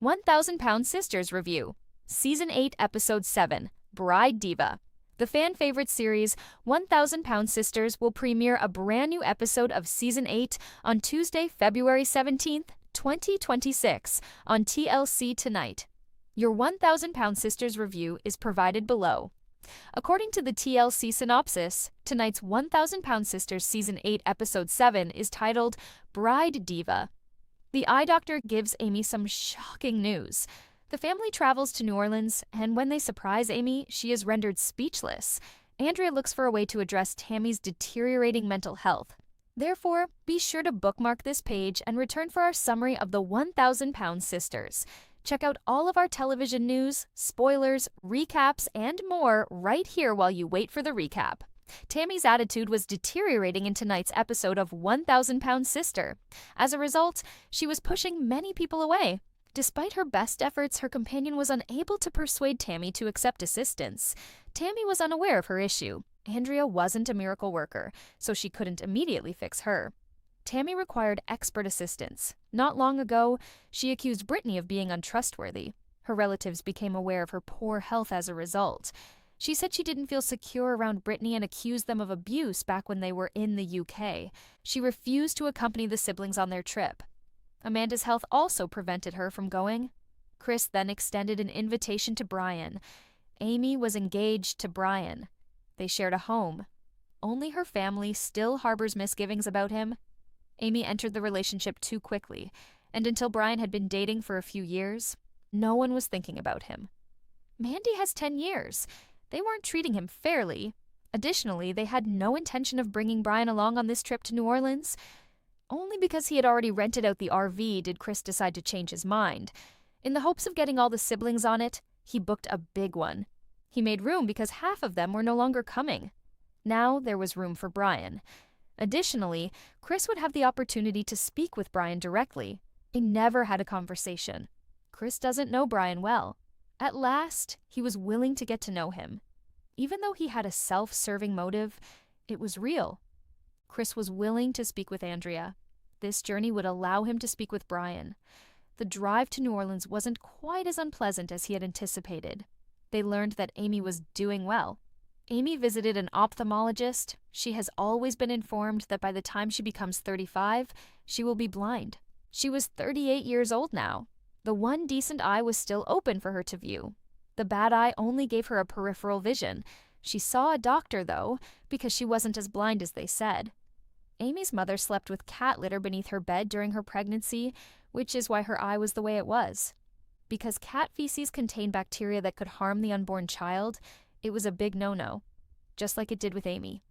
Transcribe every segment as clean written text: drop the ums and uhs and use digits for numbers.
1,000 Pound Sisters Review. Season 8, Episode 7, Bride Diva. The fan-favorite series 1,000 Pound Sisters will premiere a brand new episode of Season 8 on Tuesday, February 17th, 2026, on TLC Tonight. Your 1,000 Pound Sisters review is provided below. According to the TLC synopsis, tonight's 1,000 Pound Sisters Season 8 Episode 7 is titled Bride Diva. The eye doctor gives Amy some shocking news. The family travels to New Orleans, and when they surprise Amy, she is rendered speechless. Andrea looks for a way to address Tammy's deteriorating mental health. Therefore, be sure to bookmark this page and return for our summary of the 1,000 Pound Sisters. Check out all of our television news, spoilers, recaps, and more right here while you wait for the recap. Tammy's attitude was deteriorating in tonight's episode of 1,000 Pound Sister. As a result, she was pushing many people away. Despite her best efforts, her companion was unable to persuade Tammy to accept assistance. Tammy was unaware of her issue. Andrea wasn't a miracle worker, so she couldn't immediately fix her. Tammy required expert assistance. Not long ago, she accused Brittany of being untrustworthy. Her relatives became aware of her poor health as a result. She said she didn't feel secure around Brittany and accused them of abuse back when they were in the UK. She refused to accompany the siblings on their trip. Amanda's health also prevented her from going. Chris then extended an invitation to Brian. Amy was engaged to Brian. They shared a home. Only her family still harbors misgivings about him. Amy entered the relationship too quickly, and until Brian had been dating for a few years, no one was thinking about him. Mandy has 10 years. They weren't treating him fairly. Additionally, they had no intention of bringing Brian along on this trip to New Orleans. Only because he had already rented out the RV did Chris decide to change his mind. In the hopes of getting all the siblings on it, he booked a big one. He made room because half of them were no longer coming. Now there was room for Brian. Additionally, Chris would have the opportunity to speak with Brian directly. They never had a conversation. Chris doesn't know Brian well. At last, he was willing to get to know him. Even though he had a self-serving motive, it was real. Chris was willing to speak with Andrea. This journey would allow him to speak with Brian. The drive to New Orleans wasn't quite as unpleasant as he had anticipated. They learned that Amy was doing well. Amy visited an ophthalmologist. She has always been informed that by the time she becomes 35, she will be blind. She was 38 years old now. The one decent eye was still open for her to view. The bad eye only gave her a peripheral vision. She saw a doctor, though, because she wasn't as blind as they said. Amy's mother slept with cat litter beneath her bed during her pregnancy, which is why her eye was the way it was. Because cat feces contained bacteria that could harm the unborn child, it was a big no-no, just like it did with Amy.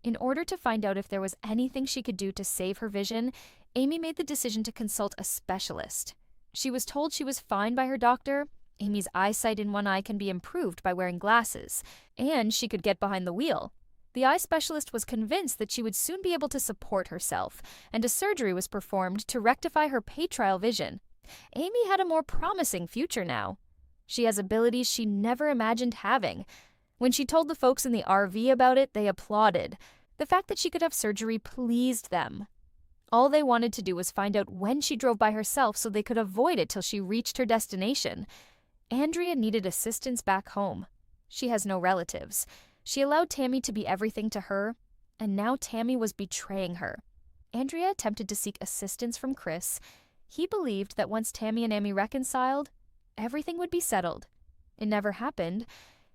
In order to find out if there was anything she could do to save her vision, Amy made the decision to consult a specialist. She was told she was fine by her doctor. Amy's eyesight in one eye can be improved by wearing glasses, and she could get behind the wheel. The eye specialist was convinced that she would soon be able to support herself, and a surgery was performed to rectify her patrial vision. Amy had a more promising future now. She has abilities she never imagined having. When she told the folks in the RV about it, they applauded. The fact that she could have surgery pleased them. All they wanted to do was find out when she drove by herself so they could avoid it till she reached her destination. Andrea needed assistance back home. She has no relatives. She allowed Tammy to be everything to her, and now Tammy was betraying her. Andrea attempted to seek assistance from Chris. He believed that once Tammy and Amy reconciled, everything would be settled. It never happened.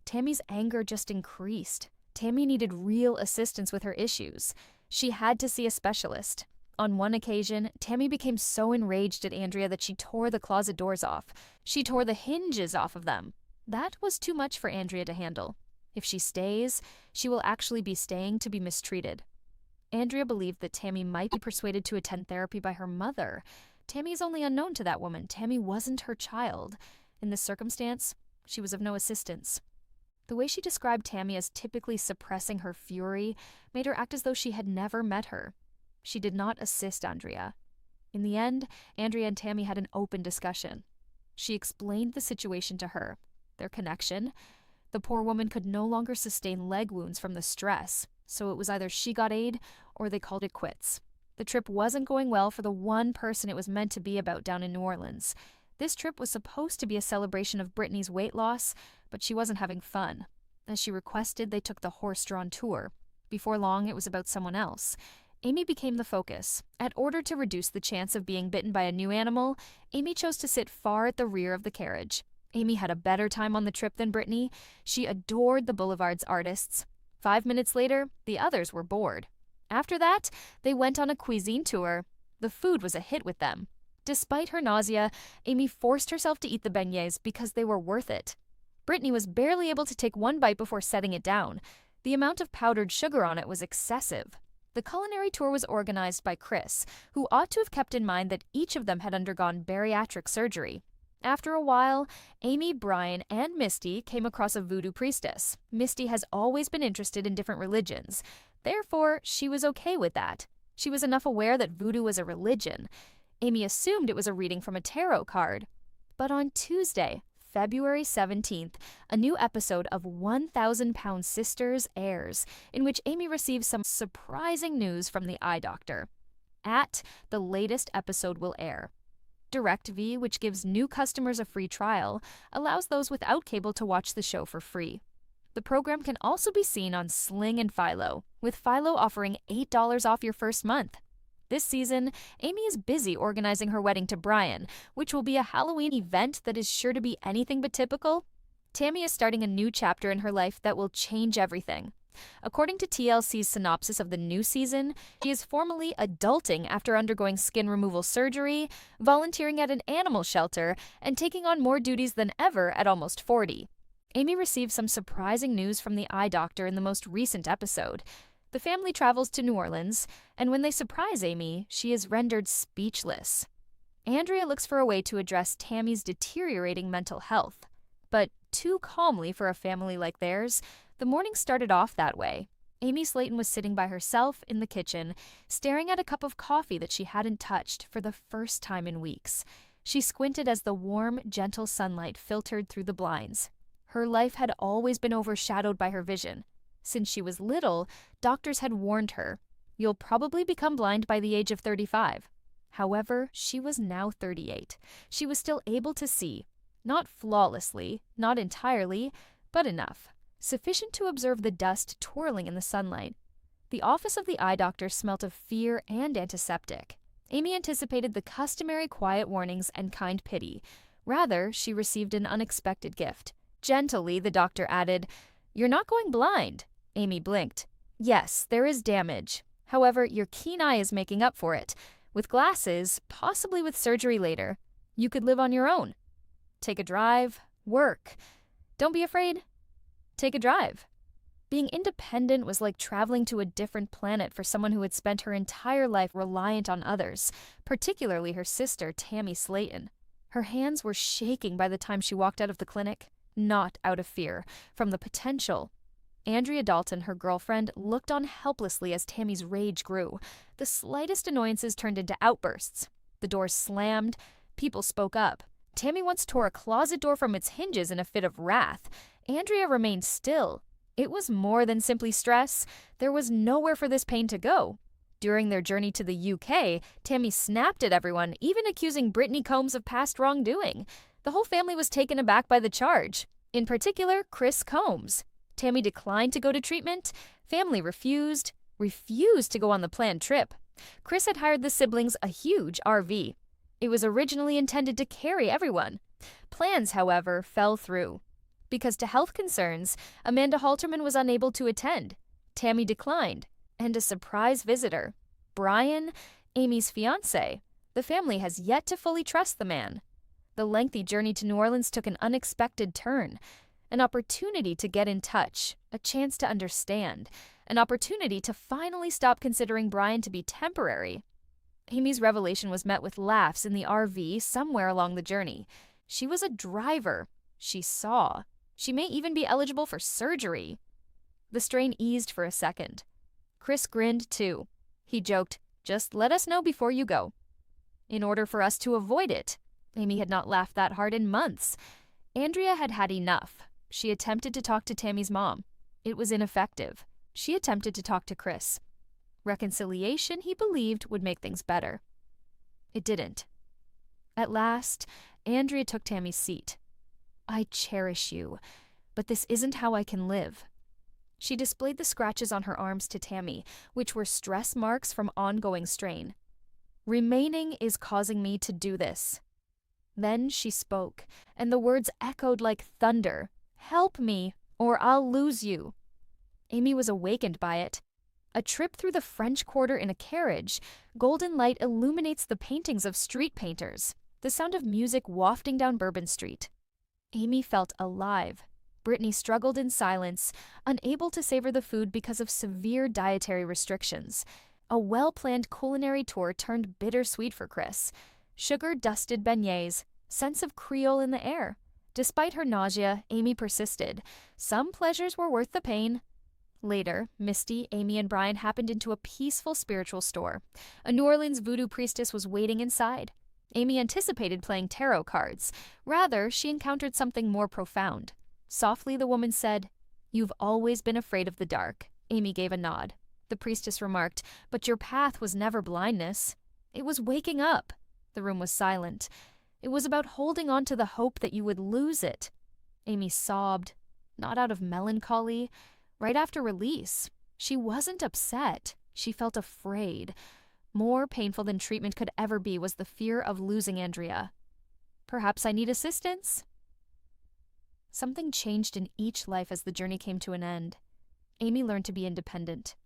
Tammy's anger just increased. Tammy needed real assistance with her issues. She had to see a specialist. On one occasion, Tammy became so enraged at Andrea that she tore the closet doors off. She tore the hinges off of them. That was too much for Andrea to handle. If she stays, she will actually be staying to be mistreated. Andrea believed that Tammy might be persuaded to attend therapy by her mother. Tammy is only unknown to that woman. Tammy wasn't her child. In this circumstance, she was of no assistance. The way she described Tammy as typically suppressing her fury made her act as though she had never met her. She did not assist Andrea. In the end, Andrea and Tammy had an open discussion. She explained the situation to her, their connection. The poor woman could no longer sustain leg wounds from the stress, so it was either she got aid or they called it quits. The trip wasn't going well for the one person it was meant to be about down in New Orleans. This trip was supposed to be a celebration of Brittany's weight loss, but she wasn't having fun. As she requested, they took the horse-drawn tour. Before long, it was about someone else. Amy became the focus. In order to reduce the chance of being bitten by a new animal, Amy chose to sit far at the rear of the carriage. Amy had a better time on the trip than Brittany. She adored the Boulevard's artists. 5 minutes later, the others were bored. After that, they went on a cuisine tour. The food was a hit with them. Despite her nausea, Amy forced herself to eat the beignets because they were worth it. Brittany was barely able to take one bite before setting it down. The amount of powdered sugar on it was excessive. The culinary tour was organized by Chris, who ought to have kept in mind that each of them had undergone bariatric surgery. After a while, Amy, Brian, and Misty came across a voodoo priestess. Misty has always been interested in different religions. Therefore, she was okay with that. She was enough aware that voodoo was a religion. Amy assumed it was a reading from a tarot card. But on Tuesday, February 17th, a new episode of 1,000-Pound Sisters airs, in which Amy receives some surprising news from the eye doctor. The latest episode will air. DirecTV, which gives new customers a free trial, allows those without cable to watch the show for free. The program can also be seen on Sling and Philo, with Philo offering $8 off your first month. This season, Amy is busy organizing her wedding to Brian, which will be a Halloween event that is sure to be anything but typical. Tammy is starting a new chapter in her life that will change everything. According to TLC's synopsis of the new season, she is formally adulting after undergoing skin removal surgery, volunteering at an animal shelter, and taking on more duties than ever at almost 40. Amy receives some surprising news from the eye doctor in the most recent episode. The family travels to New Orleans, and when they surprise Amy, she is rendered speechless. Andrea looks for a way to address Tammy's deteriorating mental health. But too calmly for a family like theirs, the morning started off that way. Amy Slayton was sitting by herself in the kitchen, staring at a cup of coffee that she hadn't touched for the first time in weeks. She squinted as the warm, gentle sunlight filtered through the blinds. Her life had always been overshadowed by her vision. Since she was little, doctors had warned her, "You'll probably become blind by the age of 35. However, she was now 38. She was still able to see. Not flawlessly, not entirely, but enough. Sufficient to observe the dust twirling in the sunlight. The office of the eye doctor smelt of fear and antiseptic. Amy anticipated the customary quiet warnings and kind pity. Rather, she received an unexpected gift. Gently, the doctor added, "You're not going blind." Amy blinked. "Yes, there is damage. However, your keen eye is making up for it. With glasses, possibly with surgery later, you could live on your own. Take a drive, work. Don't be afraid. Take a drive." Being independent was like traveling to a different planet for someone who had spent her entire life reliant on others, particularly her sister, Tammy Slayton. Her hands were shaking by the time she walked out of the clinic, not out of fear, from the potential. Andrea Dalton, her girlfriend, looked on helplessly as Tammy's rage grew. The slightest annoyances turned into outbursts. The doors slammed. People spoke up. Tammy once tore a closet door from its hinges in a fit of wrath. Andrea remained still. It was more than simply stress. There was nowhere for this pain to go. During their journey to the UK, Tammy snapped at everyone, even accusing Brittany Combs of past wrongdoing. The whole family was taken aback by the charge. In particular, Chris Combs. Tammy declined to go to treatment. Family refused to go on the planned trip. Chris had hired the siblings a huge RV. It was originally intended to carry everyone. Plans, however, fell through. Because to health concerns, Amanda Halterman was unable to attend. Tammy declined. And a surprise visitor, Brian, Amy's fiancé. The family has yet to fully trust the man. The lengthy journey to New Orleans took an unexpected turn. An opportunity to get in touch, a chance to understand, an opportunity to finally stop considering Brian to be temporary. Amy's revelation was met with laughs in the RV somewhere along the journey. She was a driver. She saw. She may even be eligible for surgery. The strain eased for a second. Chris grinned too. He joked, "Just let us know before you go." In order for us to avoid it. Amy had not laughed that hard in months. Andrea had had enough. She attempted to talk to Tammy's mom. It was ineffective. She attempted to talk to Chris. Reconciliation, he believed, would make things better. It didn't. At last, Andrea took Tammy's seat. "I cherish you, but this isn't how I can live." She displayed the scratches on her arms to Tammy, which were stress marks from ongoing strain. "Remaining is causing me to do this." Then she spoke, and the words echoed like thunder. "Help me, or I'll lose you." Amy was awakened by it. A trip through the French Quarter in a carriage, golden light illuminates the paintings of street painters, the sound of music wafting down Bourbon Street. Amy felt alive. Brittany struggled in silence, unable to savor the food because of severe dietary restrictions. A well-planned culinary tour turned bittersweet for Chris. Sugar-dusted beignets, sense of Creole in the air. Despite her nausea, Amy persisted. Some pleasures were worth the pain. Later, Misty, Amy, and Brian happened into a peaceful spiritual store. A New Orleans voodoo priestess was waiting inside. Amy anticipated playing tarot cards. Rather, she encountered something more profound. Softly, the woman said, "You've always been afraid of the dark." Amy gave a nod. The priestess remarked, "But your path was never blindness. It was waking up." The room was silent. "It was about holding on to the hope that you would lose it." Amy sobbed, not out of melancholy. Right after release, she wasn't upset. She felt afraid. More painful than treatment could ever be was the fear of losing Andrea. "Perhaps I need assistance." Something changed in each life as the journey came to an end. Amy learned to be independent.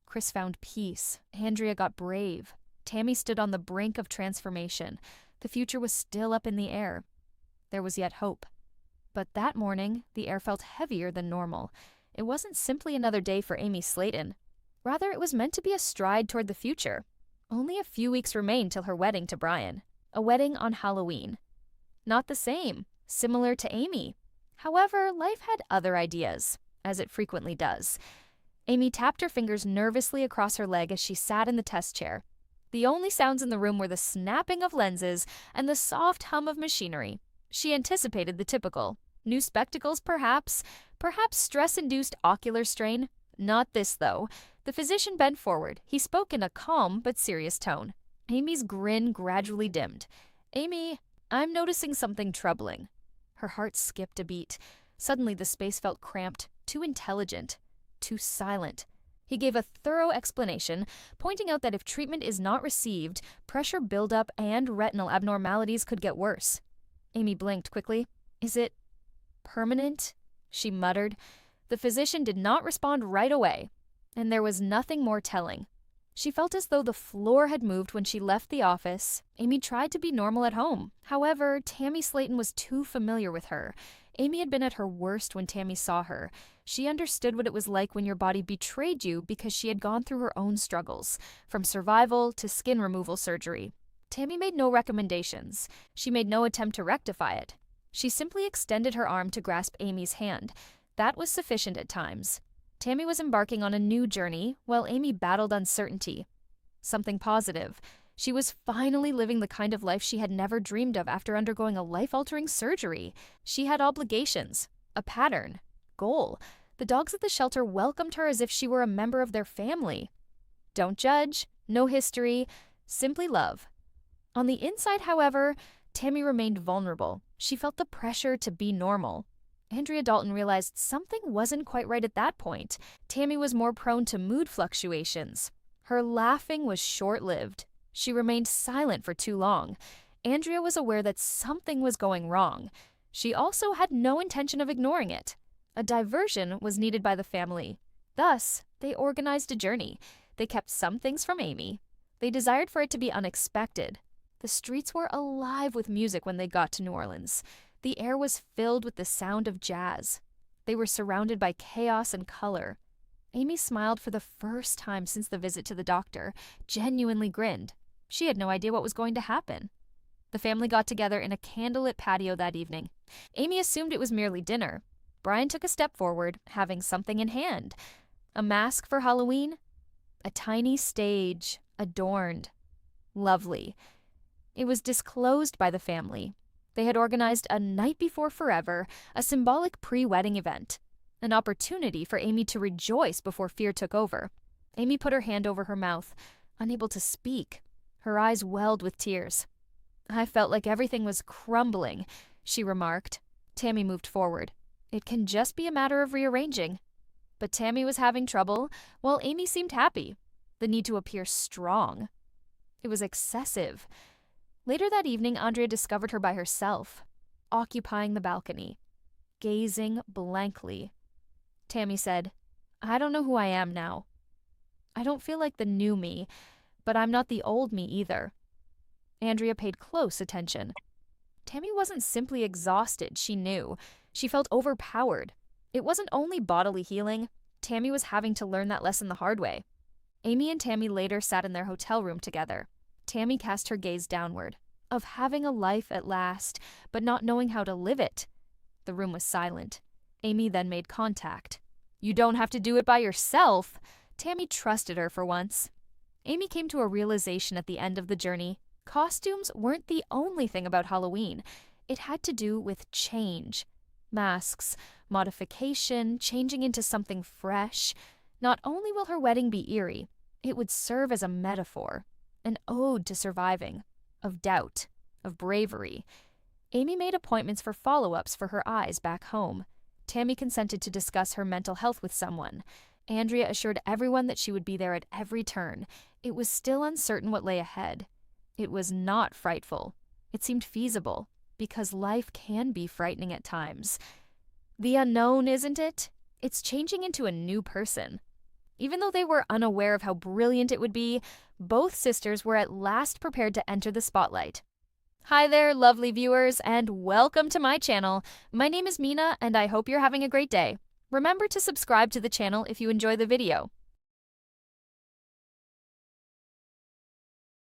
Chris found peace. Andrea got brave. Tammy stood on the brink of transformation. The future was still up in the air. There was yet hope. But that morning, the air felt heavier than normal. It wasn't simply another day for Amy Slayton. Rather, it was meant to be a stride toward the future. Only a few weeks remained till her wedding to Brian. A wedding on Halloween. Not the same. Similar to Amy. However, life had other ideas, as it frequently does. Amy tapped her fingers nervously across her leg as she sat in the test chair. The only sounds in the room were the snapping of lenses and the soft hum of machinery. She anticipated the typical. New spectacles, perhaps stress-induced ocular strain. Not this, though. The physician bent forward. He spoke in a calm but serious tone. Amy's grin gradually dimmed. "Amy, I'm noticing something troubling." Her heart skipped a beat. Suddenly the space felt cramped, too intelligent, too silent. He gave a thorough explanation, pointing out that if treatment is not received, pressure buildup and retinal abnormalities could get worse. Amy blinked quickly. "Is it permanent?" she muttered. The physician did not respond right away, and there was nothing more telling. She felt as though the floor had moved when she left the office. Amy tried to be normal at home. However, Tammy Slayton was too familiar with her. Amy had been at her worst when Tammy saw her. She understood what it was like when your body betrayed you because she had gone through her own struggles, from survival to skin removal surgery. Tammy made no recommendations. She made no attempt to rectify it. She simply extended her arm to grasp Amy's hand. That was sufficient at times. Tammy was embarking on a new journey, while Amy battled uncertainty. Something positive. She was finally living the kind of life she had never dreamed of after undergoing a life-altering surgery. She had obligations, a pattern, goal. The dogs at the shelter welcomed her as if she were a member of their family. Don't judge, no history, simply love. On the inside, however, Tammy remained vulnerable. She felt the pressure to be normal. Andrea Dalton realized something wasn't quite right at that point. Tammy was more prone to mood fluctuations. Her laughing was short-lived. She remained silent for too long. Andrea was aware that something was going wrong. She also had no intention of ignoring it. A diversion was needed by the family. Thus, they organized a journey. They kept some things from Amy. They desired for it to be unexpected. The streets were alive with music when they got to New Orleans. The air was filled with the sound of jazz. They were surrounded by chaos and color. Amy smiled for the first time since the visit to the doctor, genuinely grinned. She had no idea what was going to happen. The family got together in a candlelit patio that evening. Amy assumed it was merely dinner. Brian took a step forward, having something in hand. A mask for Halloween? A tiny stage, adorned. Lovely. It was disclosed by the family. They had organized a night before forever, a symbolic pre-wedding event. An opportunity for Amy to rejoice before fear took over. Amy put her hand over her mouth, unable to speak. Her eyes welled with tears. I felt like everything was crumbling, she remarked. Tammy moved forward. It can just be a matter of rearranging. But Tammy was having trouble, while Amy seemed happy. The need to appear strong. It was excessive. Later that evening, Andrea discovered her by herself, occupying the balcony, gazing blankly. Tammy said, "I don't know who I am now. I don't feel like the new me, but I'm not the old me either." Andrea paid close attention. Tammy wasn't simply exhausted, she knew. She felt overpowered. It wasn't only bodily healing. Tammy was having to learn that lesson the hard way. Amy and Tammy later sat in their hotel room together. Tammy cast her gaze downward, of having a life at last, but not knowing how to live it. The room was silent. Amy then made contact. "You don't have to do it by yourself." Tammy trusted her for once. Amy came to a realization at the end of the journey. Costumes weren't the only thing about Halloween. It had to do with change. Masks, modification, changing into something fresh. Not only will her wedding be eerie, it would serve as a metaphor, an ode to surviving, of doubt, of bravery. Amy made appointments for follow-ups for her eyes back home. Tammy consented to discuss her mental health with someone. Andrea assured everyone that she would be there at every turn. It was still uncertain what lay ahead. It was not frightful. It seemed feasible, because life can be frightening at times. The unknown, isn't it? It's changing into a new person. Even though they were unaware of how brilliant it would be, both sisters were at last prepared to enter the spotlight. Hi there, lovely viewers, and welcome to my channel. My name is Mina, and I hope you're having a great day. Remember to subscribe to the channel if you enjoy the video.